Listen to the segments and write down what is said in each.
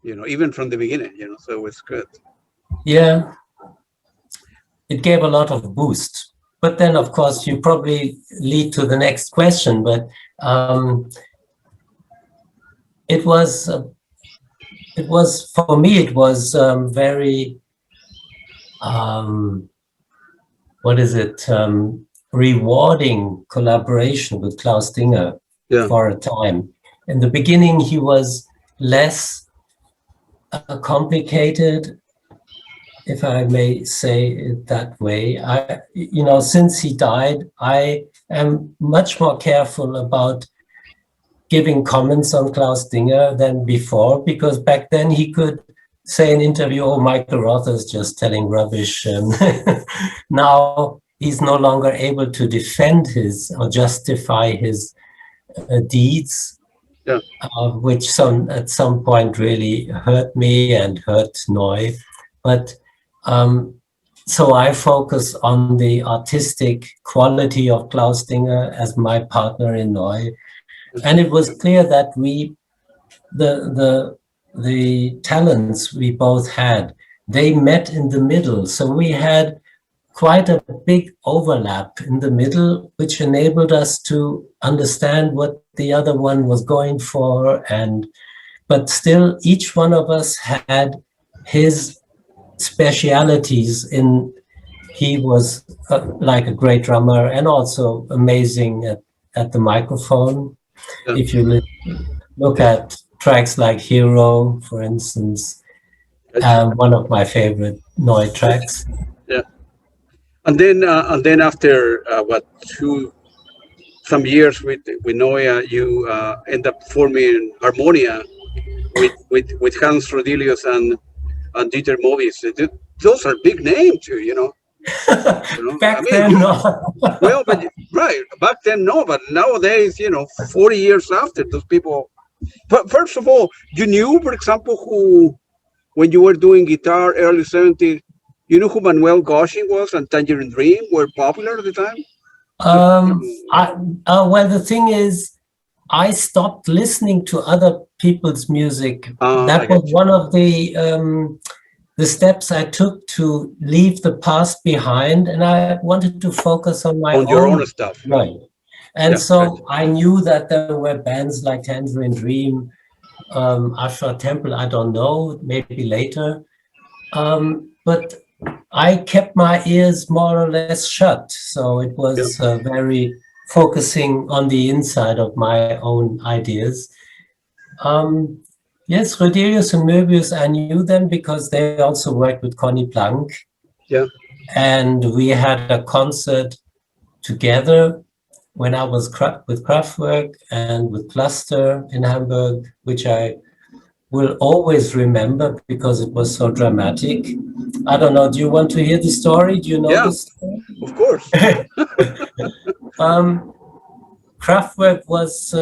known, even from the beginning, so it's good. Yeah, it gave a lot of boost. But then, of course, you probably lead to the next question. But it was for me. It was very rewarding collaboration with Klaus Dinger for a time. In the beginning, he was less complicated, if I may say it that way. Since he died, I am much more careful about giving comments on Klaus Dinger than before, because back then he could say in an interview, "Oh, Michael Rother is just telling rubbish." Now he's no longer able to defend his or justify his deeds, which at some point really hurt me and hurt Neu. But so I focus on the artistic quality of Klaus Dinger as my partner in Neu. And it was clear that the talents we both had, they met in the middle. So we had quite a big overlap in the middle, which enabled us to understand what the other one was going for. But still, each one of us had his specialities he was like a great drummer and also amazing at the microphone. Yeah. If you look at tracks like Hero, for instance, one of my favorite Neu tracks. Yeah, and then after some years with Neu, you end up forming Harmonia with Hans Roedelius and Dieter Moebius. Those are big names too, Back then, no. Well, but right, back then, no, but nowadays, 40 years after, those people. But first of all, you knew, for example, when you were doing guitar early 70s, you knew who Manuel Goshin was and Tangerine Dream were popular at the time? Well, the thing is, I stopped listening to other people's music. That was one of the steps I took to leave the past behind, and I wanted to focus on your own stuff. Right. And I knew that there were bands like Tangerine Dream, Ashra Temple, I don't know, maybe later. But I kept my ears more or less shut. So it was very focusing on the inside of my own ideas. Yes, Roedelius and Moebius, I knew them because they also worked with Conny Plank. Yeah. And we had a concert together when I was with Kraftwerk and with Cluster in Hamburg, which I will always remember because it was so dramatic. I don't know, do you want to hear the story? Do you know this story? Of course. Kraftwerk was,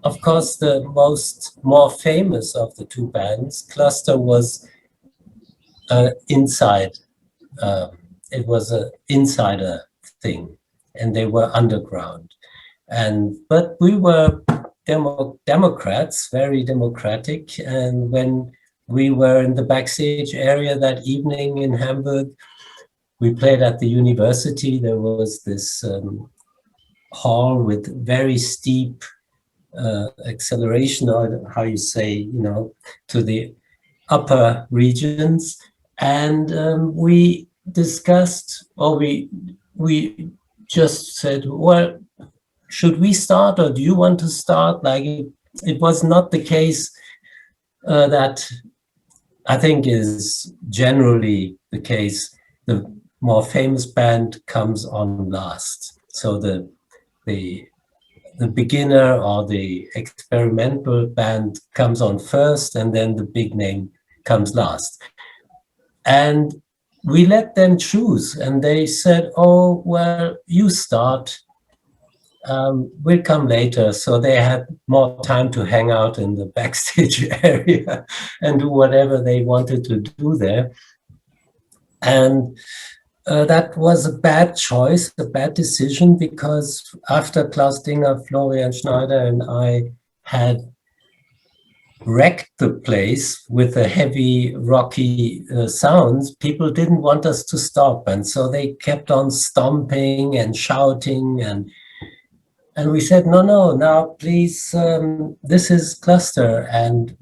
of course, the more famous of the two bands. Cluster was inside. It was an insider thing, and they were underground. But we were Democrats, very democratic. And when we were in the backstage area that evening in Hamburg, we played at the university. There was this hall with very steep acceleration, or how you say, to the upper regions. And we discussed, or we just said, well, should we start, or do you want to start? Like it was not the case that I think is generally the case. The more famous band comes on last. So the beginner or the experimental band comes on first, and then the big name comes last. And we let them choose, and they said, oh, well, you start. We'll come later. So they had more time to hang out in the backstage area and do whatever they wanted to do there. And that was a bad choice, a bad decision, because after Klaus Dinger, Florian Schneider, and I had wrecked the place with the heavy, rocky sounds, people didn't want us to stop. And so they kept on stomping and shouting. And we said, no, now please, this is Cluster, and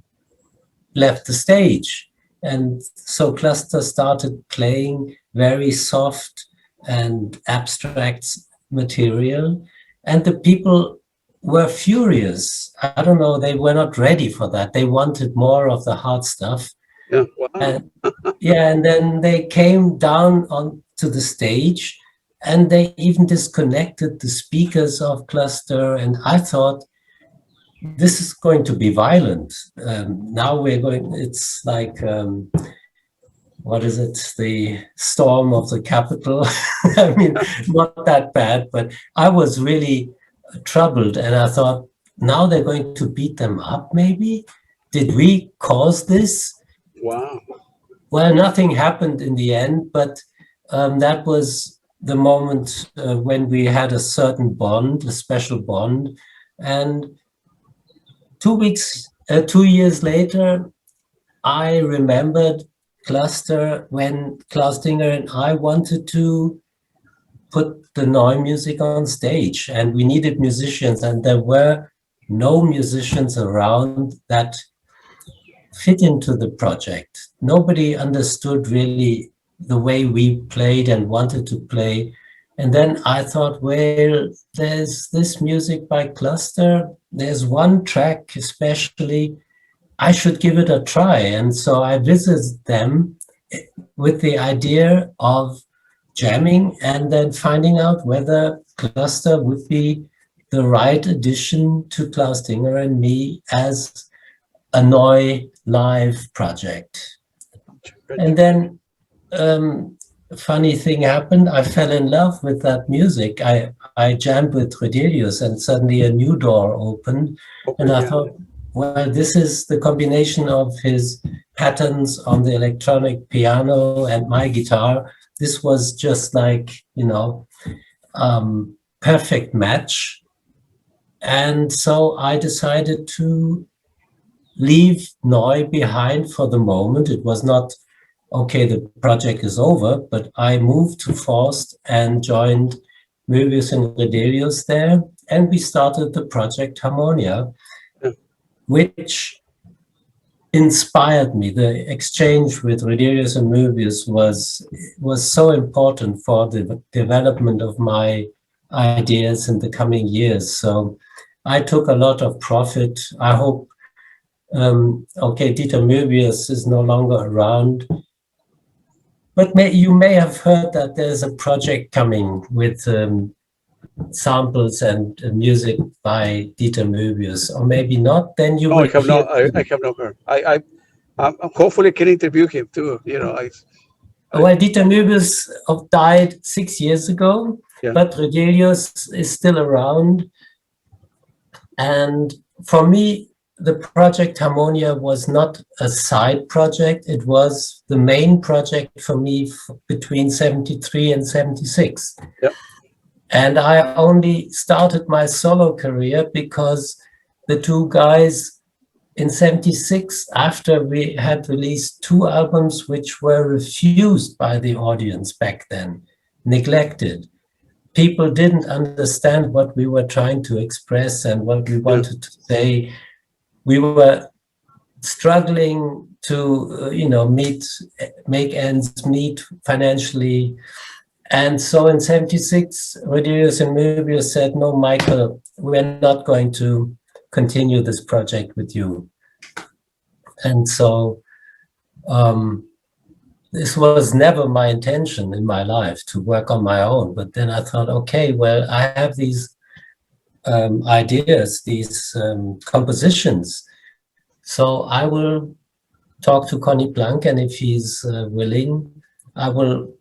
left the stage. And so Cluster started playing very soft and abstract material. And the people were furious. I don't know, they were not ready for that. They wanted more of the hard stuff. Yeah, wow. And then they came down onto the stage, and they even disconnected the speakers of Cluster. And I thought, this is going to be violent. Now it's like, what is it? The storm of the Capitol. I mean, not that bad, but I was really troubled. And I thought, now they're going to beat them up, maybe? Did we cause this? Wow. Well, nothing happened in the end, but that was the moment when we had a certain bond, a special bond. And 2 years later, I remembered Cluster when Klaus Dinger and I wanted to put the Neu music on stage, and we needed musicians, and there were no musicians around that fit into the project. Nobody understood really the way we played and wanted to play. And then I thought, well, there's this music by Cluster. There's one track especially, I should give it a try. And so I visited them with the idea of jamming and then finding out whether Cluster would be the right addition to Klaus Dinger and me as a Neu live project. And then a funny thing happened. I fell in love with that music. I jammed with Roedelius, and suddenly a new door opened. And I thought, well, this is the combination of his patterns on the electronic piano and my guitar. This was just like, perfect match. And so I decided to leave Neu behind for the moment. It was not, okay, the project is over, but I moved to Forst and joined Moebius and Roedelius there. And we started the project Harmonia, which inspired me. The exchange with Roedelius and Moebius was so important for the development of my ideas in the coming years. So I took a lot of profit. I hope, Dieter Moebius is no longer around, but you may have heard that there's a project coming with samples and music by Dieter Moebius, or maybe not. Then you will. I have not heard. I hopefully can interview him too. Well, Dieter Moebius died 6 years ago, but Roedelius is still around. And for me, the project Harmonia was not a side project. It was the main project for me between 73 and 76. Yep. And I only started my solo career because the two guys in 76, after we had released 2 albums which were refused by the audience back then, neglected. People didn't understand what we were trying to express and what we wanted to say. We were struggling to, make ends meet financially. And so in 76, Roedelius and Moebius said, no, Michael, we're not going to continue this project with you. And so this was never my intention in my life to work on my own. But then I thought, okay, well, I have these ideas, these compositions. So I will talk to Conny Plank, and if he's willing, I will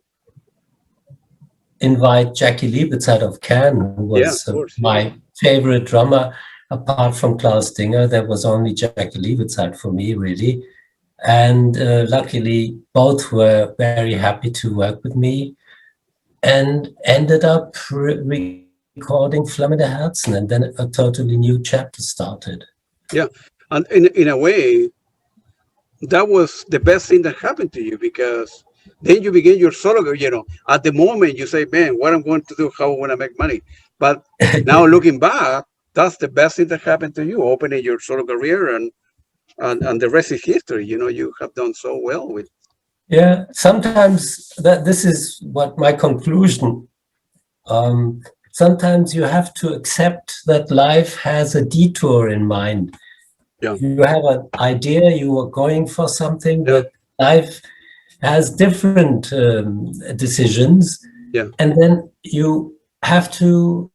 invite Jackie Liebezeit of Cairn, who was my favorite drummer. Apart from Klaus Dinger, there was only Jackie Liebezeit for me, really. And luckily, both were very happy to work with me and ended up recording Flammende Herzen, and then a totally new chapter started. Yeah. And in a way, that was the best thing that happened to you, because then you begin your solo career. At the moment you say, man, what I'm going to do, how I'm going to make money. But now looking back, that's the best thing that happened to you, opening your solo career, and the rest is history. You have done so well with. Yeah, sometimes that this is what my conclusion. Sometimes you have to accept that life has a detour in mind. Yeah. You have an idea, you are going for something, Yeah. but life has different decisions. Yeah. And then you have to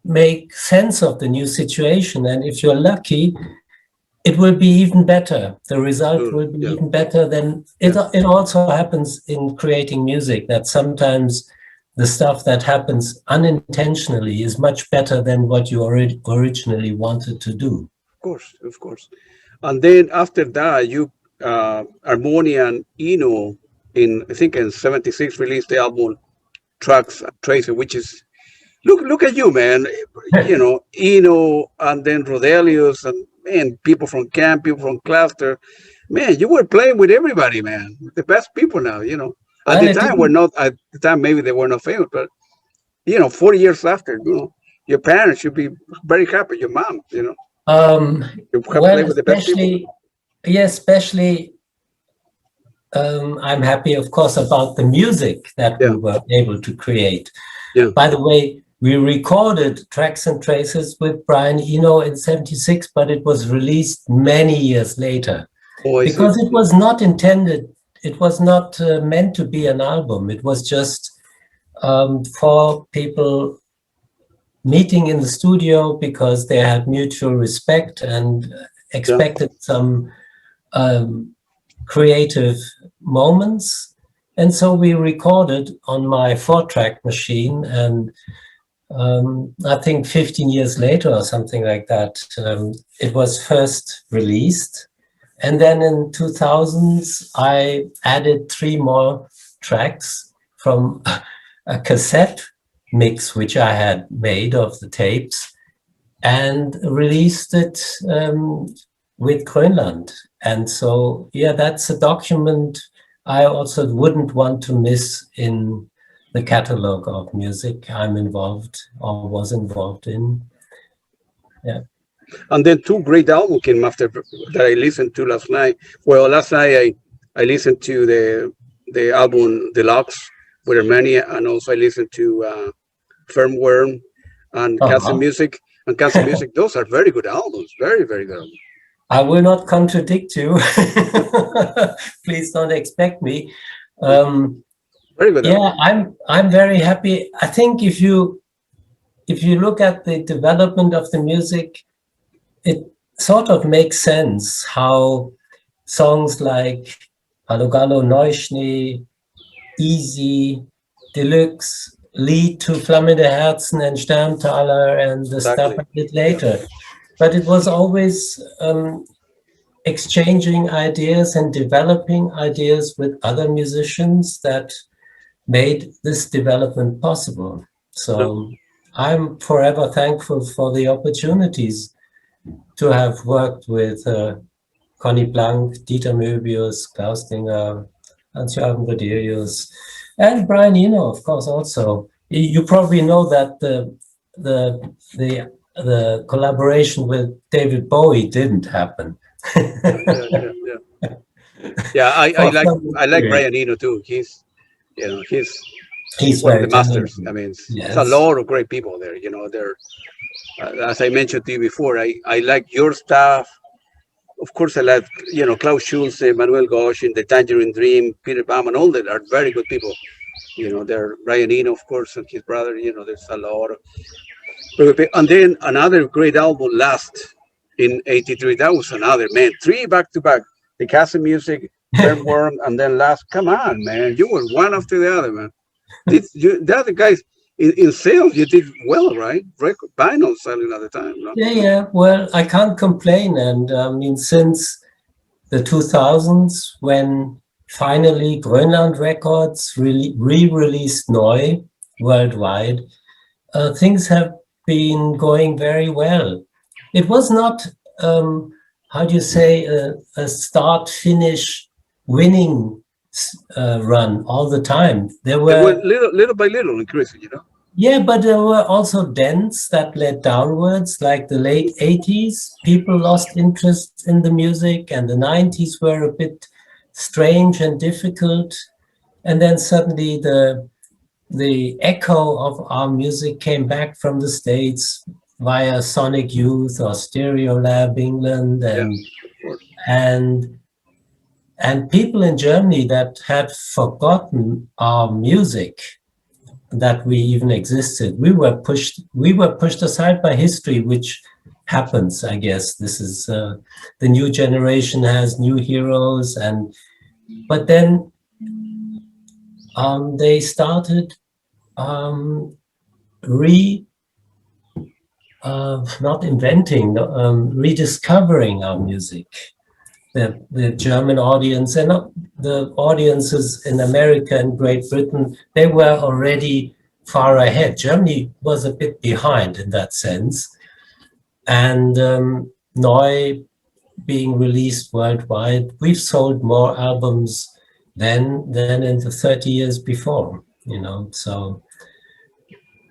make sense of the new situation. And if you're lucky, it will be even better. The result will be even better. Then it also happens in creating music, that sometimes the stuff that happens unintentionally is much better than what you originally wanted to do. Of course. And then after that, you Harmonia and Eno, I think in '76, released the album Tracks and Tracer, which is look at you, man. Eno, and then Roedelius, and man, people from Camp, people from Cluster. Man, you were playing with everybody, man. The best people now. At the time were not. At the time, maybe they were not famous, but 40 years after, your parents should be very happy. Your mom, you have played with the best people. Especially. I'm happy, of course, about the music that we were able to create. Yeah. By the way, we recorded Tracks and Traces with Brian Eno in '76, but it was released many years later. Because it was not intended, it was not meant to be an album. It was just for people meeting in the studio because they had mutual respect and expected some creative moments. And so we recorded on my 4-track machine, and I think 15 years later or something like that, it was first released. And then in 2000s, I added 3 more tracks from a cassette mix, which I had made of the tapes, and released it with Grönland. And so, that's a document I also wouldn't want to miss in the catalog of music I'm involved or was involved in. Yeah. And then 2 great albums came after that I listened to last night. Well, last night I listened to the album Deluxe with Harmonia, and also I listened to Firmware and Cancer Music. And Cancer Music, those are very good albums. Very, very good albums. I will not contradict you. Please don't expect me. Very good. I'm very happy. I think if you look at the development of the music, it sort of makes sense how songs like Hallo Gallo, Neuschnee, Easy, Deluxe lead to Flammende Herzen and Sterntaler and the stuff I did later. But it was always exchanging ideas and developing ideas with other musicians that made this development possible. So I'm forever thankful for the opportunities to have worked with Conny Blank, Dieter Moebius, Klaus Dinger, Hans-Joachim Roedelius, and Brian Eno, of course, also. You probably know that the collaboration with David Bowie didn't happen. I like Brian Eno too. He's one of the masters. I mean, it's a lot of great people there. They're as I mentioned to you before. I like your stuff. Of course, I like Klaus Schulze, Manuel Gosch, and the Tangerine Dream, Peter Baum, and all that are very good people. They're Brian Eno, of course, and his brother. There's a lot of. And then another great album, Last, in '83. That was another, man. 3 back to back. The Casa Music, Worm, and then Last. Come on, man. You were one after the other, man. The other guys in sales, you did well, right? Vinyl selling at the time. No? Yeah. Well, I can't complain. And I mean, since the 2000s, when finally Grönland Records re-released Neu worldwide, things have been going very well. It was not how do you say, a start-finish winning run all the time. There It were, went little by little increasing, you know. yeah, but there were also dents that led downwards, like the late 80s. People lost interest in the music, and the 90s were a bit strange and difficult. And then suddenly the echo of our music came back from the States via Sonic Youth or Stereolab England, Yeah, and of course. and and people in Germany that had forgotten our music, that we even existed. We were pushed aside by history, which happens, I guess. This is the new generation has new heroes, but then they started not inventing, rediscovering our music. The German audience and the audiences in America and Great Britain, they were already far ahead. Germany was a bit behind in that sense. And Neu being released worldwide, we've sold more albums than in the 30 years before, you know, so.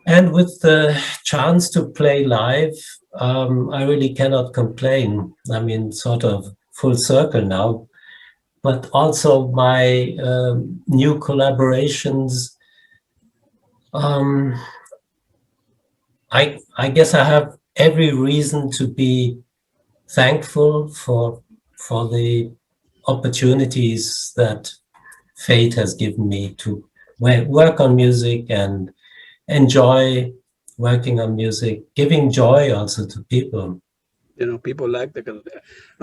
And with the chance to play live, I really cannot complain. I mean, sort of full circle now, but also my new collaborations. I guess I have every reason to be thankful for the opportunities that fate has given me to work on music and enjoy working on music, giving joy also to people. You know, people like and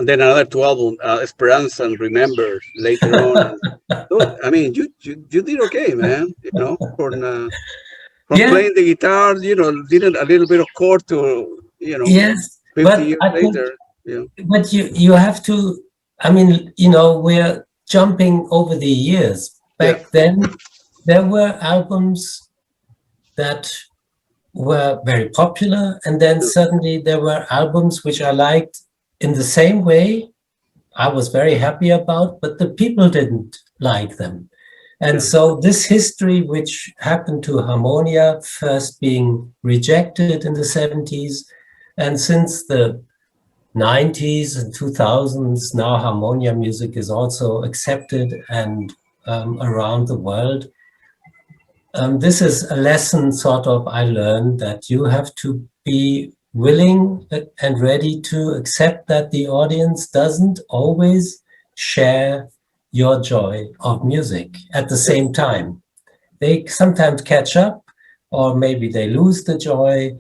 then another two albums, Esperanza and Remember later on. And those, I mean, you did okay, man. You know, from Yeah, playing the guitar, you know, did a little bit of chord to, you know, yes, 50 but years I think, later. Yeah, but you have to. I mean, you know, we're jumping over the years. yeah, Back then, there were albums that were very popular, and then yeah, suddenly there were albums which I liked in the same way. I was very happy about, but the people didn't like them. And yeah. so this history, which happened to Harmonia, first being rejected in the 70s, and since the 90s and 2000s, now Harmonia music is also accepted and around the world. This is a lesson sort of I learned, that you have to be willing and ready to accept that the audience doesn't always share your joy of music at the same time. They sometimes catch up, or maybe they lose the joy.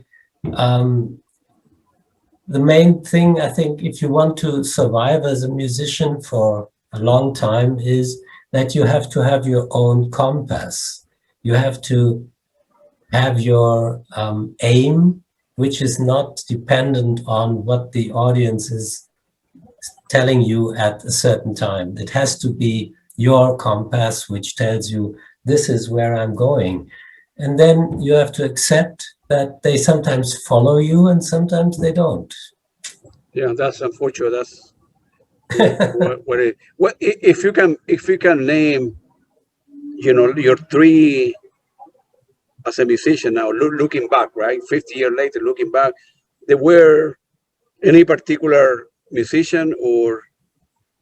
The main thing, I think, if you want to survive as a musician for a long time, is that you have to have your own compass. You have to have your aim, which is not dependent on what the audience is telling you at a certain time. It has to be your compass, which tells you, this is where I'm going. And then you have to accept that they sometimes follow you and sometimes they don't. Yeah, that's unfortunate. That's what if you can name, you know, your three as a musician now, looking back, right? 50 years later, looking back, there were any particular musician or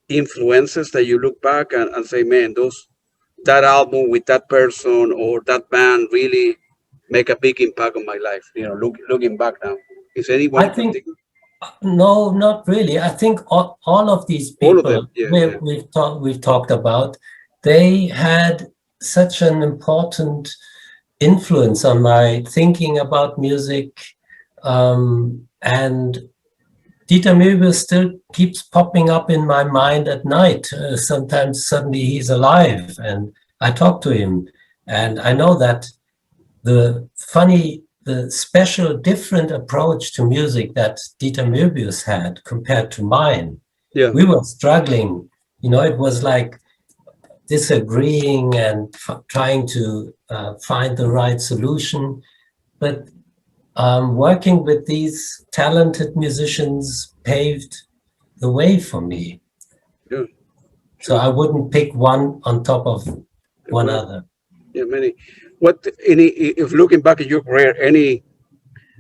influences that you look back and say, man, that album with that person or that band really make a big impact on my life. You know, looking back now, is anyone I in think, particular? no, not really. I think all of these All of people them, yeah, yeah, we've talked about, they had such an important influence on my thinking about music. And Dieter Moebius still keeps popping up in my mind at night. Sometimes suddenly he's alive and I talk to him. And I know that the special, different approach to music that Dieter Moebius had compared to mine, yeah, we were struggling. You know, it was like disagreeing and trying to find the right solution. But working with these talented musicians paved the way for me. Yeah. So I wouldn't pick one on top of one other. Yeah, many. If looking back at your career, any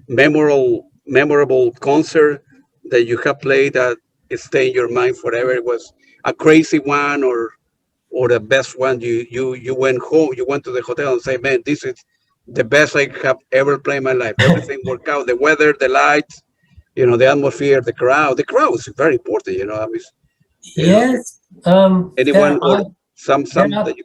memorable concert that you have played that stay in your mind forever? It was a crazy one, or the best one. You went home, you went to the hotel and say, man, this is the best I have ever played in my life. Everything worked out, the weather, the lights, the atmosphere, the crowd. The crowd is very important, I mean, Yes, anyone or some that you.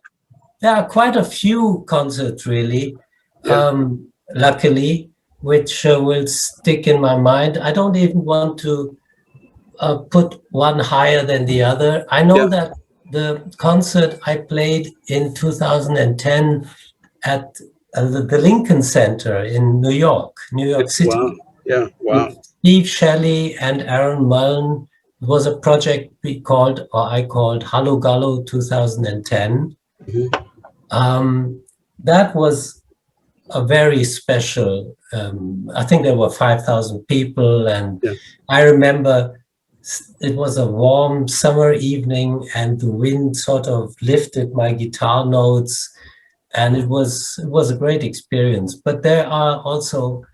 there are quite a few concerts, really, Yeah. luckily, which will stick in my mind. I don't even want to put one higher than the other. I know Yeah. that the concert I played in 2010 at the Lincoln Center in New York City. Wow. Yeah. Wow. With Steve Shelley and Aaron Mullen. It was a project I called Hallo Gallo 2010. That was a very special, I think there were 5,000 people. And I remember it was a warm summer evening and the wind sort of lifted my guitar notes. And it was a great experience. But there are also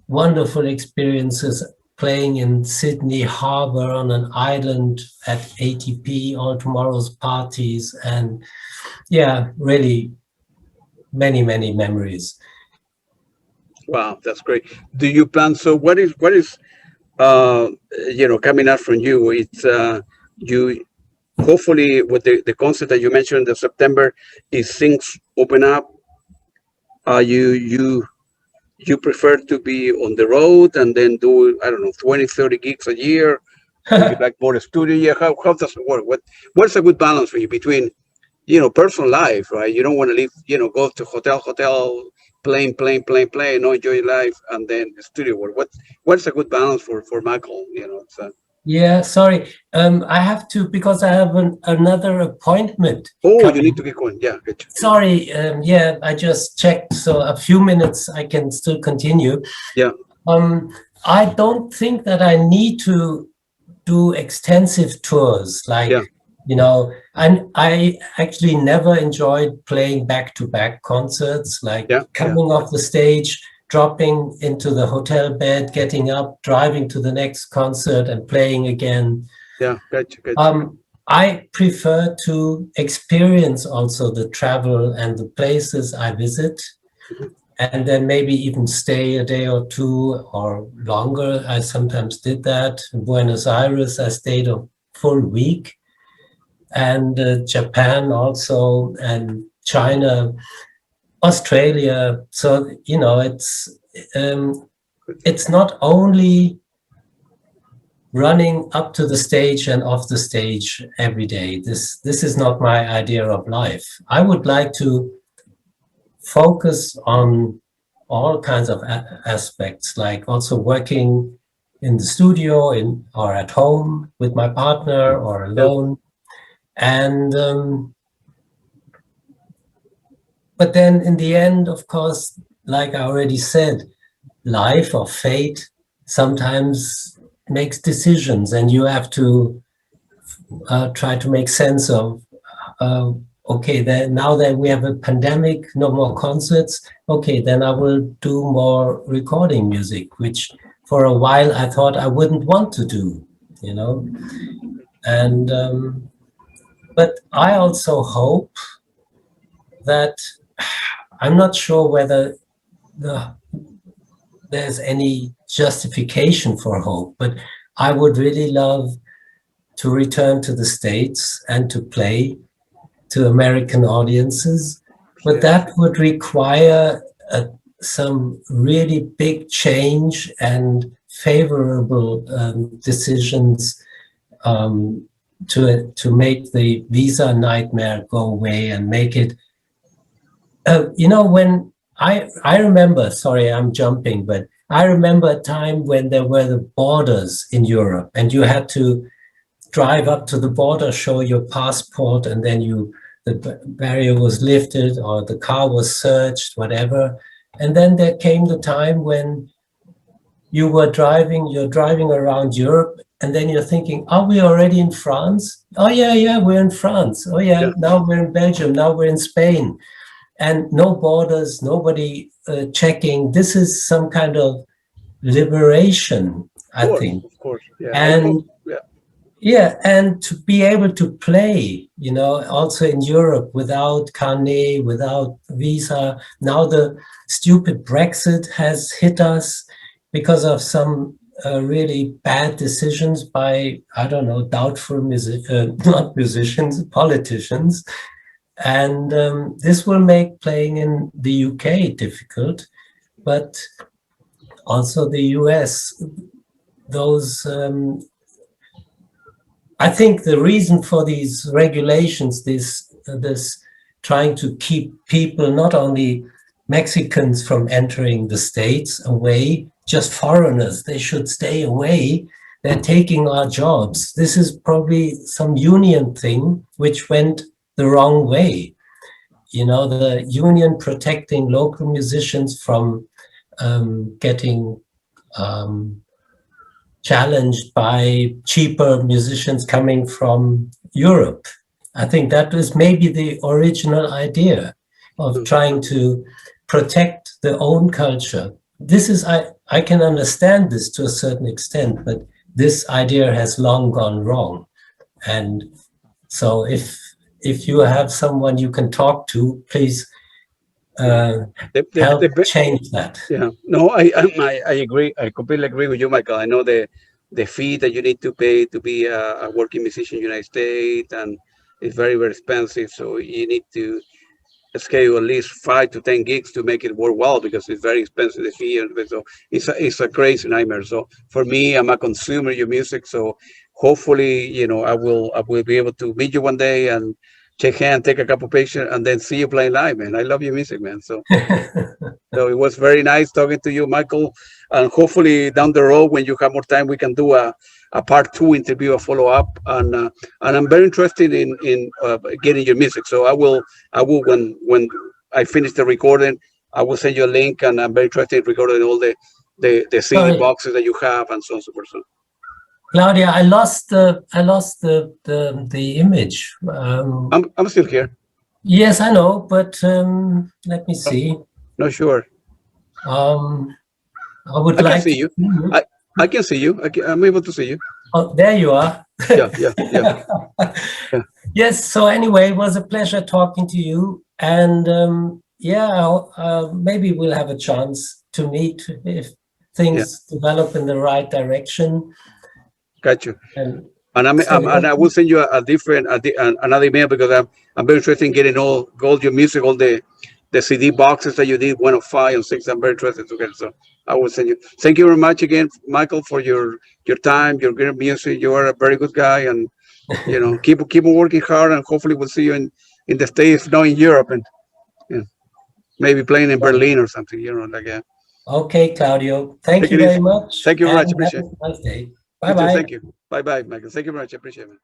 wonderful experiences playing in Sydney Harbor on an island at ATP, All Tomorrow's Parties. And really many, many memories. Wow, that's great. Do you plan? So what is coming out from you? It's you hopefully with the concert that you mentioned in September, is things open up. You prefer to be on the road and then do, I don't know, 20, 30 gigs a year? Or you like more studio? Yeah, how does it work? What's a good balance for you between, personal life, right? You don't want to leave, go to hotel, playing, no enjoy life, and then studio work. What's a good balance for Michael? Yeah, sorry. I have to, because I have another appointment. Oh, coming. You need to get going. Yeah, good. Sorry. I just checked. So a few minutes, I can still continue. Yeah. I don't think that I need to do extensive tours. I actually never enjoyed playing back-to-back concerts, coming off the stage, dropping into the hotel bed, getting up, driving to the next concert and playing again. Yeah, gotcha. I prefer to experience also the travel and the places I visit, and then maybe even stay a day or two or longer. I sometimes did that. In Buenos Aires, I stayed a full week, and Japan also, and China, Australia. So, it's not only running up to the stage and off the stage every day. This is not my idea of life. I would like to focus on all kinds of aspects, like also working in the studio or at home with my partner or alone. And but then in the end, of course, like I already said, life or fate sometimes makes decisions, and you have to try to make sense of, okay, now that we have a pandemic, no more concerts, okay, then I will do more recording music, which for a while I thought I wouldn't want to do, And but I also hope that, I'm not sure whether there's any justification for hope, but I would really love to return to the States and to play to American audiences, but that would require some really big change and favorable decisions to make the visa nightmare go away and make it. When I remember, sorry, I'm jumping, but I remember a time when there were the borders in Europe, and you had to drive up to the border, show your passport, and then the barrier was lifted or the car was searched, whatever. And then there came the time when you're driving around Europe, and then you're thinking, are we already in France? Oh yeah, we're in France. Oh yeah, now we're in Belgium, now we're in Spain. And no borders, nobody checking. This is some kind of liberation, I think. Of course, yeah. And and to be able to play, also in Europe without carnet, without visa. Now the stupid Brexit has hit us because of some really bad decisions by, I don't know, doubtful not musicians, politicians. And this will make playing in the UK difficult, but also the US. Those, I think the reason for these regulations, this trying to keep people, not only Mexicans from entering the States away, just foreigners, they should stay away. They're taking our jobs. This is probably some union thing which went the wrong way. The union protecting local musicians from getting challenged by cheaper musicians coming from Europe. I think that was maybe the original idea of trying to protect their own culture. This is, I can understand this to a certain extent, but this idea has long gone wrong. And so if you have someone you can talk to, please help change that. Yeah, no, I agree. I completely agree with you, Michael. I know the fee that you need to pay to be a working musician in the United States, and it's very, very expensive. So you need to schedule at least 5 to 10 gigs to make it worthwhile, because it's very expensive, the fee. And so it's a crazy nightmare. So for me, I'm a consumer of your music. So hopefully, I will be able to meet you one day and shake hands, take a couple pictures, and then see you playing live, man. I love your music, man. So it was very nice talking to you, Michael. And hopefully down the road, when you have more time, we can do a part 2 interview, a follow up. And I'm very interested in getting your music. So I will when I finish the recording, I will send you a link, and I'm very interested in recording all the CD boxes that you have and so on and so forth. So. Claudia, I lost the image. I'm still here. Yes, I know, but let me see. Not sure. I can see you. I can see you. I'm able to see you. Oh, there you are. Yeah. Yes. So anyway, it was a pleasure talking to you, and maybe we'll have a chance to meet if things develop in the right direction. Got you. And I will send you another email, because I'm very interested in getting all your music, all the CD boxes that you did, 1 of 5 and 6. I'm very interested to get it. So I will send you. Thank you very much again, Michael, for your time, your great music. You are a very good guy, and keep on working hard, and hopefully we'll see you in the States, not in Europe, and maybe playing in Berlin or something. Like that. Okay, Claudio. Thank you very much. Thank you very much. Appreciate it. Have a nice day. Bye-bye. Thank you. Bye-bye, Michael. Thank you very much. I appreciate it.